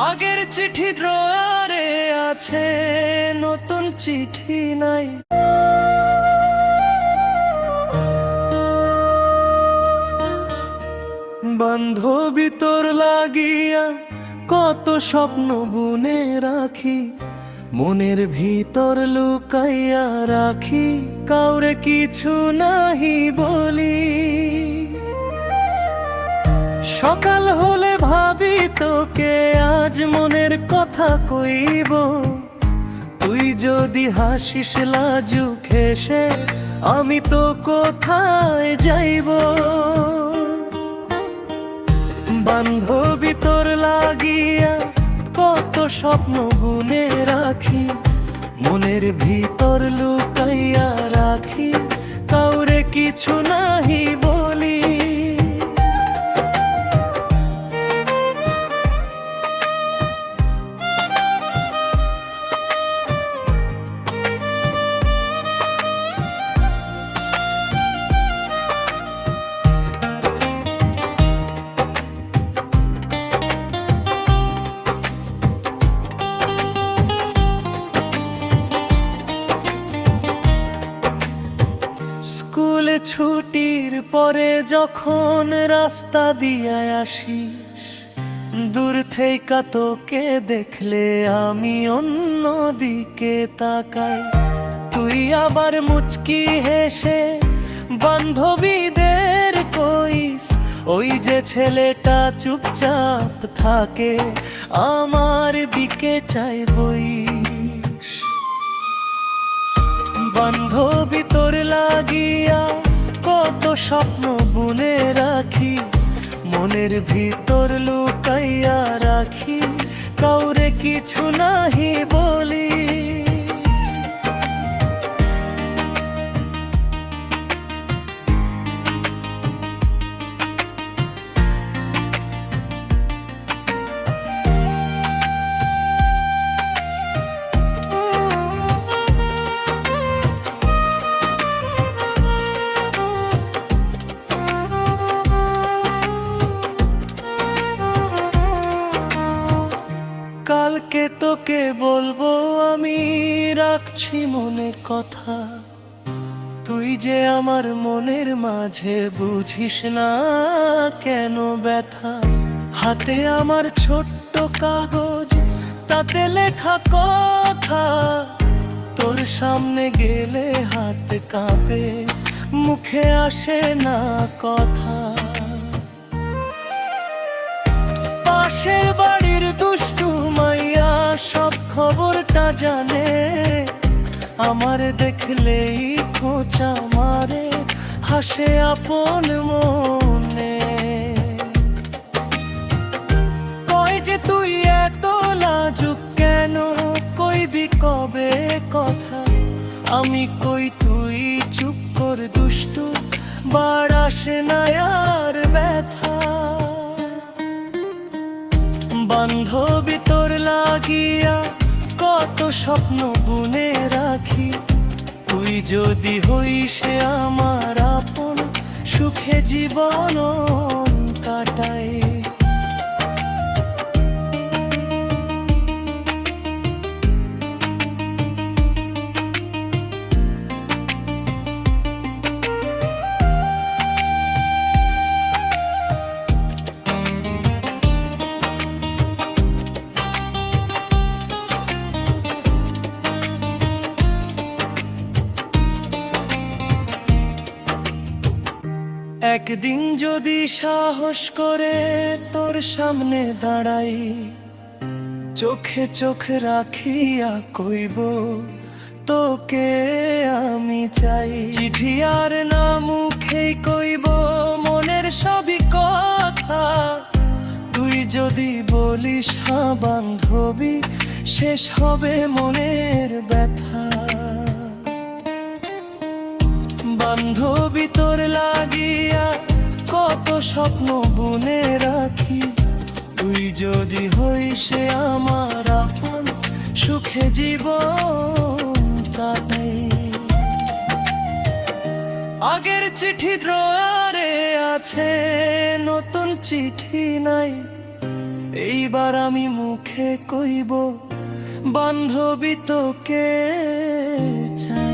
আগের চিঠি ড্রয়ারে আছে, নতুন চিঠি নাই। বান্ধবী তোর লাগিয়া কত স্বপ্ন বুনে রাখি, মনের ভিতর লুকাইয়া রাখি, কাউরে কিছু নাহি বলি। সকাল হলে ভাবি তোকে আজ মনের কথা কইব, তুই যদি হাসিস লাজুক হেসে আমি তো কোথায় যাইব। বান্ধবী তোর লাগিয়া কত স্বপ্ন বুনে রাখি, মনের ভিতর লুকাইয়া রাখি, কাউরে কিছু নাহি বলি। স্কুলে ছুটির পরে যখন রাস্তা দিয়ে আসিস, দূর থেকে তোকে দেখলে আমি অন্য দিকে তাকাই। তুই আবার মুচকি হেসে বান্ধবীদের কইস, ওই যে ছেলেটা চুপচাপ থাকে আমার দিকে চাই বইস। বান্ধবী তোর লাগিয়া কত স্বপ্ন বুনে রাখি, মনের ভিতর লুকাইয়া রাখি, কাউরে কিছু নাহি বলি। কালকে তোকে বলবো আমি, রাখছি মনের কথা। তুই যে আমার মনের মাঝে বুঝিস না কেন ব্যথা। হাতে আমার ছোট্ট কাগজ, তাতে লেখা কথা, তোর সামনে গেলে হাত কাঁপে, মুখে আসে না কথা। পাশের বাড়ির দুষ্টু মাইয়া সব খবরটা জানে, আমার দেখলেই খোঁচা মারে, হাসে আপন মনে। কয় যে তুই এত লাজুক কেন, কইবি কবে কথা। আমি কই তুই চুপ কর দুষ্টু, বাড়াসে না আর ব্যথা। বান্ধবী তোর লাগিয়া কত স্বপ্ন বুনে রাখি, তুই যদি হইস আমার আপন, সুখে জীবন কাটাই। একদিন যদি সাহস করে তোর সামনে দাঁড়াই, চোখে চোখ রাখিয়া কইব তোকে আমি চাই। চিঠি আর না মুখেই কইব মনের সবই কথা, তুই যদি বলিস হ্যাঁ বান্ধবী, শেষ হবে মনের ব্যথা। বান্ধবী তোর লাগিয়া কত স্বপ্ন বুনে রাখি, তুই যদি হইস আমার আপন, সুখে জীবন কাটাই। আগের চিঠি ড্রয়ারে আছে, নতুন চিঠি নাই। এইবার আমি মুখে কইব বান্ধবী তোকে চাই।